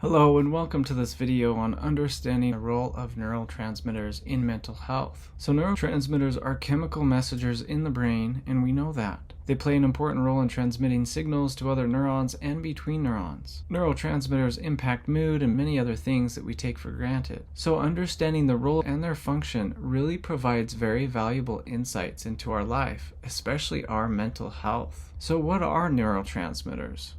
Hello and welcome to this video on understanding the role of neurotransmitters in mental health. So neurotransmitters are chemical messengers in the brain, and we know that. They play an important role in transmitting signals to other neurons and between neurons. Neurotransmitters impact mood and many other things that we take for granted. So understanding the role and their function really provides very valuable insights into our life, especially our mental health. So what are neurotransmitters?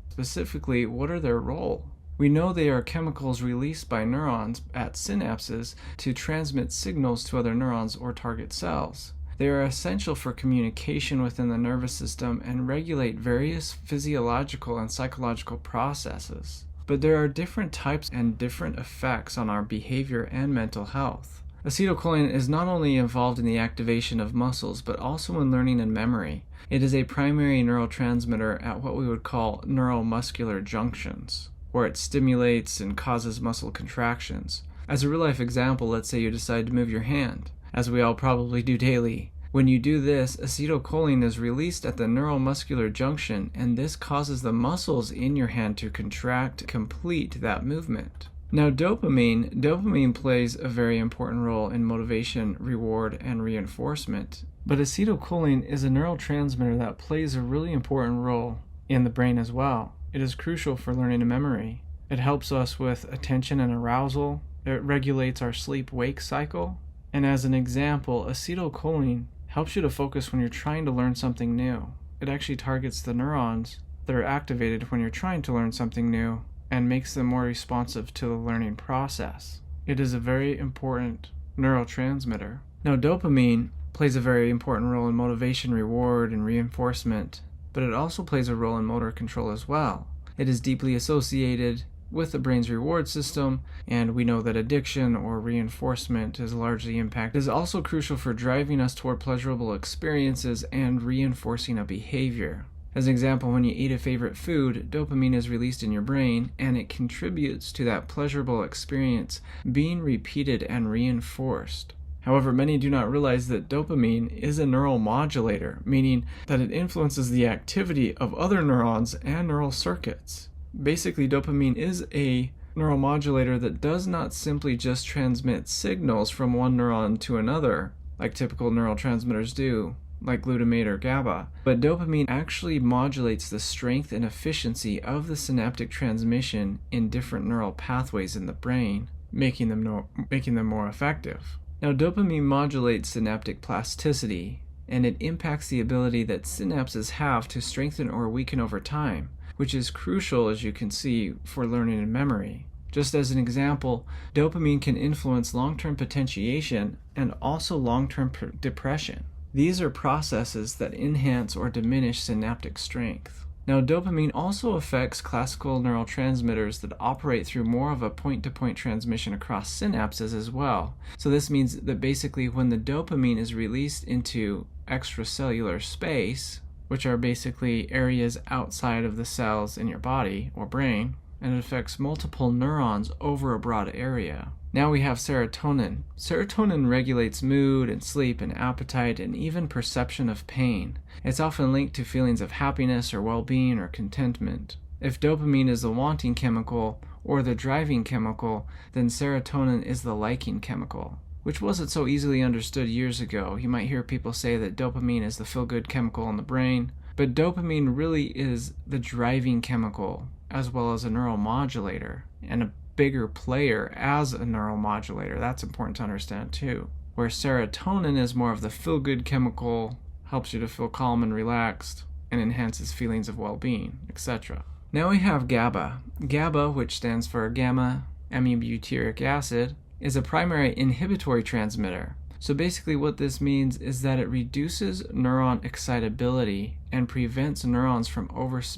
Specifically, what are their role? We know they are chemicals released by neurons at synapses to transmit signals to other neurons or target cells. They are essential for communication within the nervous system and regulate various physiological and psychological processes. But there are different types and different effects on our behavior and mental health. Acetylcholine is not only involved in the activation of muscles, but also in learning and memory. It is a primary neurotransmitter at what we would call neuromuscular junctions, where it stimulates and causes muscle contractions. As a real-life example, let's say you decide to move your hand, as we all probably do daily. When you do this, acetylcholine is released at the neuromuscular junction, and this causes the muscles in your hand to contract to complete that movement. Now dopamine plays a very important role in motivation, reward, and reinforcement. But acetylcholine is a neurotransmitter that plays a really important role in the brain as well. It is crucial for learning and memory. It helps us with attention and arousal. It regulates our sleep-wake cycle. And as an example, acetylcholine helps you to focus when you're trying to learn something new. It actually targets the neurons that are activated when you're trying to learn something new and makes them more responsive to the learning process. It is a very important neurotransmitter. Now, dopamine plays a very important role in motivation, reward, and reinforcement, but it also plays a role in motor control as well. It is deeply associated with the brain's reward system, and we know that addiction or reinforcement is largely impacted. It is also crucial for driving us toward pleasurable experiences and reinforcing a behavior. As an example, when you eat a favorite food, dopamine is released in your brain, and it contributes to that pleasurable experience being repeated and reinforced. However, many do not realize that dopamine is a neuromodulator, meaning that it influences the activity of other neurons and neural circuits. Basically, dopamine is a neuromodulator that does not simply just transmit signals from one neuron to another, like typical neurotransmitters do, like glutamate or GABA, but dopamine actually modulates the strength and efficiency of the synaptic transmission in different neural pathways in the brain, making them more effective. Now, dopamine modulates synaptic plasticity, and it impacts the ability that synapses have to strengthen or weaken over time, which is crucial, as you can see, for learning and memory. Just as an example, dopamine can influence long-term potentiation and also long-term depression. These are processes that enhance or diminish synaptic strength. Now, dopamine also affects classical neurotransmitters that operate through more of a point-to-point transmission across synapses as well. So this means that basically when the dopamine is released into extracellular space, which are basically areas outside of the cells in your body or brain, and it affects multiple neurons over a broad area. Now we have serotonin. Serotonin regulates mood and sleep and appetite and even perception of pain. It's often linked to feelings of happiness or well-being or contentment. If dopamine is the wanting chemical or the driving chemical, then serotonin is the liking chemical, which wasn't so easily understood years ago. You might hear people say that dopamine is the feel-good chemical in the brain, but dopamine really is the driving chemical as well as a neuromodulator and a bigger player as a neuromodulator. That's important to understand too. Where serotonin is more of the feel-good chemical, helps you to feel calm and relaxed, and enhances feelings of well-being, etc. Now we have GABA. GABA, which stands for gamma-aminobutyric acid, is a primary inhibitory transmitter. So basically what this means is that it reduces neuron excitability and prevents neurons from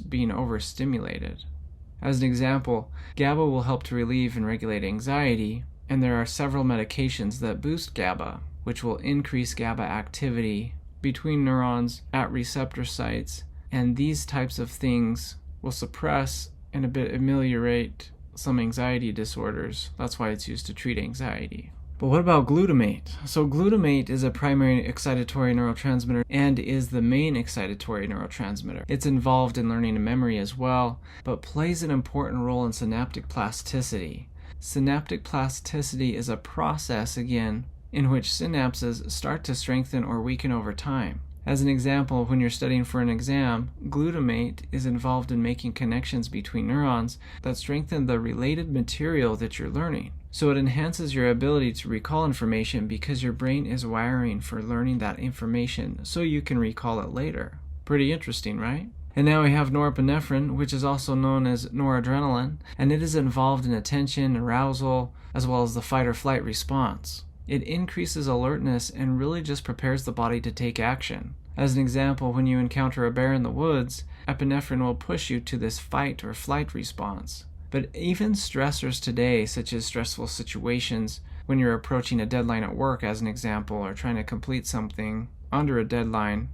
being overstimulated. As an example, GABA will help to relieve and regulate anxiety, and there are several medications that boost GABA, which will increase GABA activity between neurons at receptor sites, and these types of things will suppress and ameliorate some anxiety disorders. That's why it's used to treat anxiety. But what about glutamate? So glutamate is a primary excitatory neurotransmitter and is the main excitatory neurotransmitter. It's involved in learning and memory as well, but plays an important role in synaptic plasticity. Synaptic plasticity is a process, again, in which synapses start to strengthen or weaken over time. As an example, when you're studying for an exam, glutamate is involved in making connections between neurons that strengthen the related material that you're learning. So it enhances your ability to recall information because your brain is wiring for learning that information so you can recall it later. Pretty interesting, right? And now we have norepinephrine, which is also known as noradrenaline, and it is involved in attention, arousal, as well as the fight or flight response. It increases alertness and really just prepares the body to take action. As an example, when you encounter a bear in the woods, epinephrine will push you to this fight or flight response. But even stressors today, such as stressful situations, when you're approaching a deadline at work, as an example, or trying to complete something under a deadline,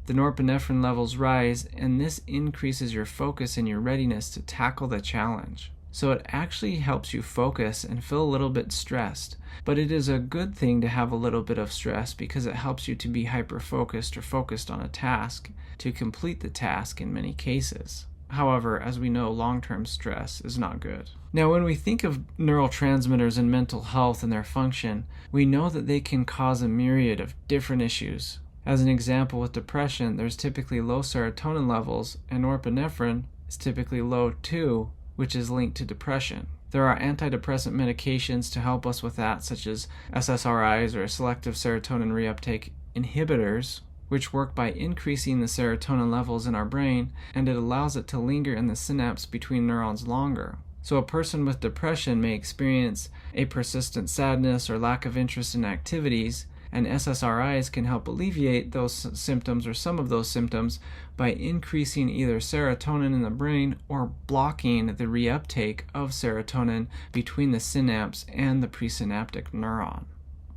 the norepinephrine levels rise, and this increases your focus and your readiness to tackle the challenge. So it actually helps you focus and feel a little bit stressed. But it is a good thing to have a little bit of stress because it helps you to be hyper-focused or focused on a task to complete the task in many cases. However, as we know, long-term stress is not good. Now, when we think of neurotransmitters in mental health and their function, we know that they can cause a myriad of different issues. As an example, with depression, there's typically low serotonin levels, and norepinephrine is typically low too, which is linked to depression. There are antidepressant medications to help us with that, such as SSRIs or selective serotonin reuptake inhibitors, which work by increasing the serotonin levels in our brain, and it allows it to linger in the synapse between neurons longer. So a person with depression may experience a persistent sadness or lack of interest in activities, and SSRIs can help alleviate those symptoms or some of those symptoms by increasing either serotonin in the brain or blocking the reuptake of serotonin between the synapse and the presynaptic neuron.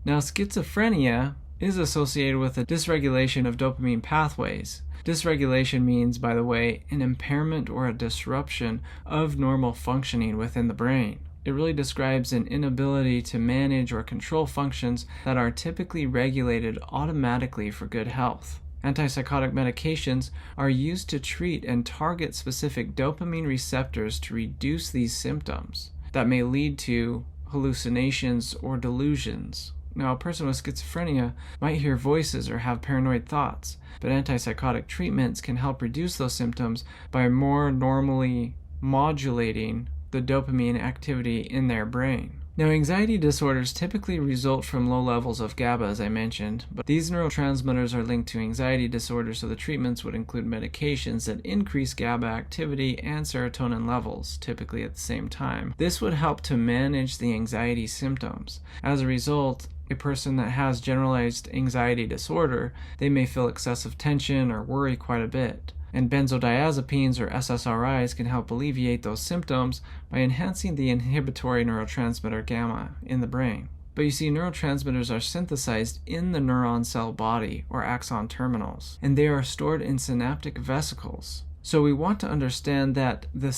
Now, schizophrenia is associated with a dysregulation of dopamine pathways. Dysregulation means, by the way, an impairment or a disruption of normal functioning within the brain. It really describes an inability to manage or control functions that are typically regulated automatically for good health. Antipsychotic medications are used to treat and target specific dopamine receptors to reduce these symptoms that may lead to hallucinations or delusions. Now, a person with schizophrenia might hear voices or have paranoid thoughts, but antipsychotic treatments can help reduce those symptoms by more normally modulating the dopamine activity in their brain. Now, anxiety disorders typically result from low levels of GABA, as I mentioned, but these neurotransmitters are linked to anxiety disorders, so the treatments would include medications that increase GABA activity and serotonin levels, typically at the same time. This would help to manage the anxiety symptoms. As a result, a person that has generalized anxiety disorder, they may feel excessive tension or worry quite a bit. And benzodiazepines or SSRIs can help alleviate those symptoms by enhancing the inhibitory neurotransmitter gamma in the brain. But you see, neurotransmitters are synthesized in the neuron cell body or axon terminals, and they are stored in synaptic vesicles. So we want to understand the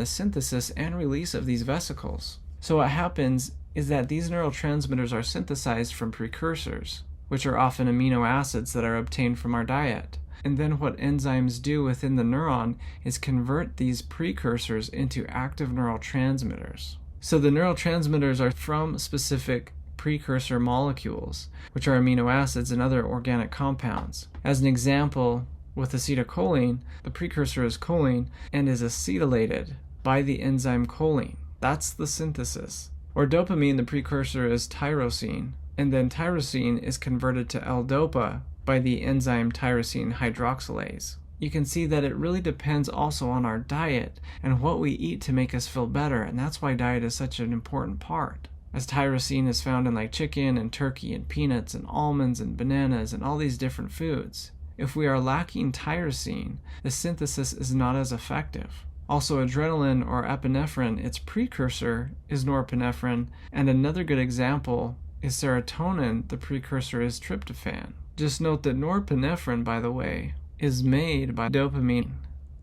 synthesis and release of these vesicles. So what happens is that these neurotransmitters are synthesized from precursors, which are often amino acids that are obtained from our diet. And then what enzymes do within the neuron is convert these precursors into active neurotransmitters. So the neurotransmitters are from specific precursor molecules, which are amino acids and other organic compounds. As an example, with acetylcholine, the precursor is choline and is acetylated by the enzyme choline. That's the synthesis. Or dopamine, the precursor is tyrosine, and then tyrosine is converted to L-DOPA by the enzyme tyrosine hydroxylase. You can see that it really depends also on our diet and what we eat to make us feel better, and that's why diet is such an important part. As tyrosine is found in like chicken and turkey and peanuts and almonds and bananas and all these different foods. If we are lacking tyrosine, the synthesis is not as effective. Also, adrenaline or epinephrine, its precursor is norepinephrine, and another good example is serotonin, the precursor is tryptophan. Just note that norepinephrine, by the way, is made by dopamine.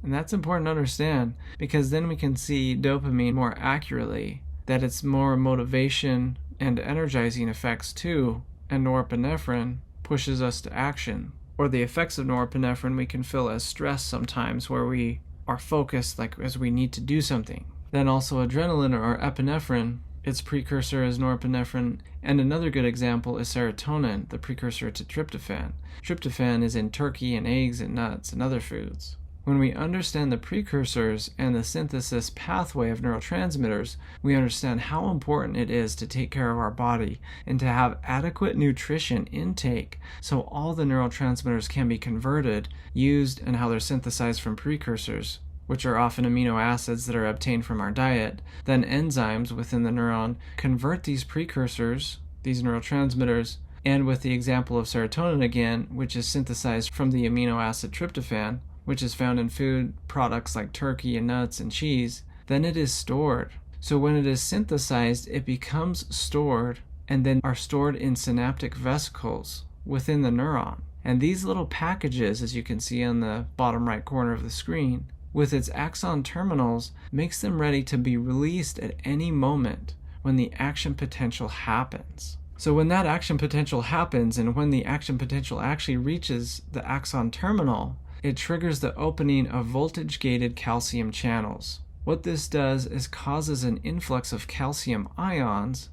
And that's important to understand because then we can see dopamine more accurately that it's more motivation and energizing effects too, and norepinephrine pushes us to action. Or the effects of norepinephrine we can feel as stress sometimes, where we are focused like as we need to do something. Then also adrenaline or epinephrine, its precursor is norepinephrine, and another good example is serotonin, the precursor to tryptophan. Tryptophan is in turkey and eggs and nuts and other foods. When we understand the precursors and the synthesis pathway of neurotransmitters, we understand how important it is to take care of our body and to have adequate nutrition intake so all the neurotransmitters can be converted, used, and how they're synthesized from precursors, which are often amino acids that are obtained from our diet. Then enzymes within the neuron convert these precursors, these neurotransmitters, and with the example of serotonin again, which is synthesized from the amino acid tryptophan, which is found in food products like turkey and nuts and cheese, then it is stored. So when it is synthesized, it becomes stored and then are stored in synaptic vesicles within the neuron. And these little packages, as you can see on the bottom right corner of the screen, with its axon terminals, makes them ready to be released at any moment when the action potential happens. So when that action potential happens, and when the action potential actually reaches the axon terminal, it triggers the opening of voltage-gated calcium channels. What this does is causes an influx of calcium ions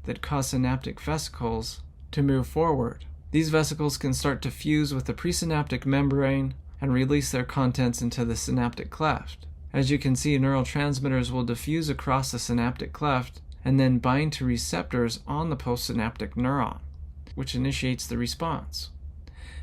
that cause synaptic vesicles to move forward. These vesicles can start to fuse with the presynaptic membrane and release their contents into the synaptic cleft. As you can see, neurotransmitters will diffuse across the synaptic cleft and then bind to receptors on the postsynaptic neuron, which initiates the response.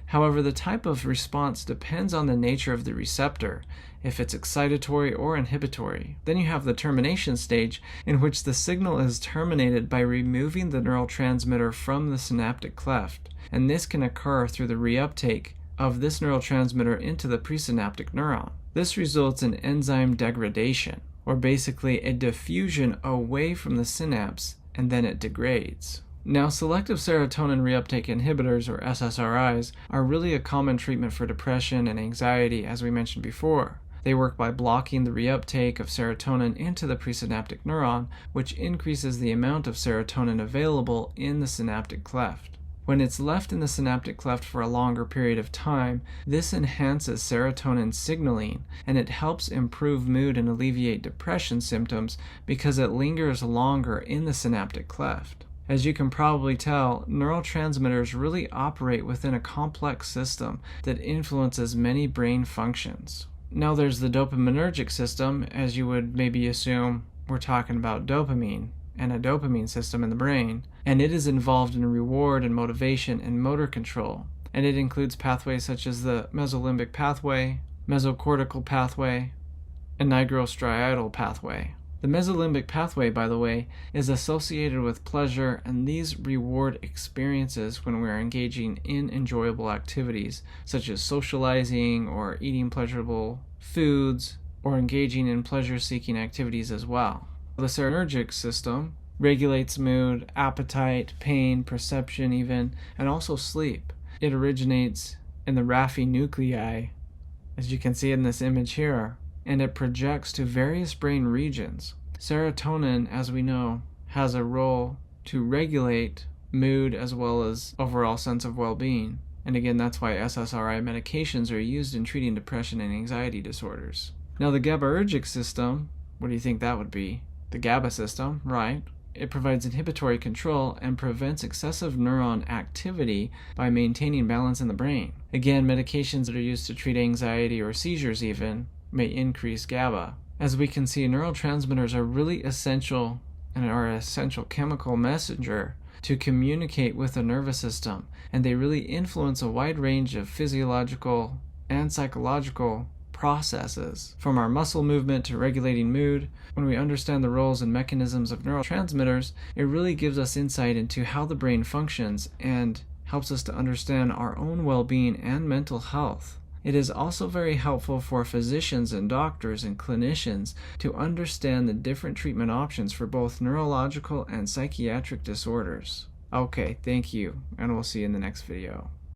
However, the type of response depends on the nature of the receptor, if it's excitatory or inhibitory. Then you have the termination stage, in which the signal is terminated by removing the neurotransmitter from the synaptic cleft, and this can occur through the reuptake of this neurotransmitter into the presynaptic neuron. This results in enzyme degradation, or basically a diffusion away from the synapse, and then it degrades. Now, selective serotonin reuptake inhibitors, or SSRIs, are really a common treatment for depression and anxiety, as we mentioned before. They work by blocking the reuptake of serotonin into the presynaptic neuron, which increases the amount of serotonin available in the synaptic cleft. When it's left in the synaptic cleft for a longer period of time, this enhances serotonin signaling, and it helps improve mood and alleviate depression symptoms because it lingers longer in the synaptic cleft. As you can probably tell, neurotransmitters really operate within a complex system that influences many brain functions. Now there's the dopaminergic system. As you would maybe assume, we're talking about dopamine and a dopamine system in the brain, and it is involved in reward and motivation and motor control. And it includes pathways such as the mesolimbic pathway, mesocortical pathway, and nigrostriatal pathway. The mesolimbic pathway, by the way, is associated with pleasure, and these reward experiences when we're engaging in enjoyable activities, such as socializing or eating pleasurable foods, or engaging in pleasure-seeking activities as well. The serotonergic system regulates mood, appetite, pain, perception even, and also sleep. It originates in the Raphe nuclei, as you can see in this image here, and it projects to various brain regions. Serotonin, as we know, has a role to regulate mood as well as overall sense of well-being. And again, that's why SSRI medications are used in treating depression and anxiety disorders. Now the GABAergic system, what do you think that would be? The GABA system, right? It provides inhibitory control and prevents excessive neuron activity by maintaining balance in the brain. Again, medications that are used to treat anxiety or seizures even may increase GABA. As we can see, neurotransmitters are really essential and are an essential chemical messenger to communicate with the nervous system, and they really influence a wide range of physiological and psychological processes, from our muscle movement to regulating mood. When we understand the roles and mechanisms of neurotransmitters, it really gives us insight into how the brain functions and helps us to understand our own well-being and mental health. It is also very helpful for physicians and doctors and clinicians to understand the different treatment options for both neurological and psychiatric disorders. Okay, thank you, and we'll see you in the next video.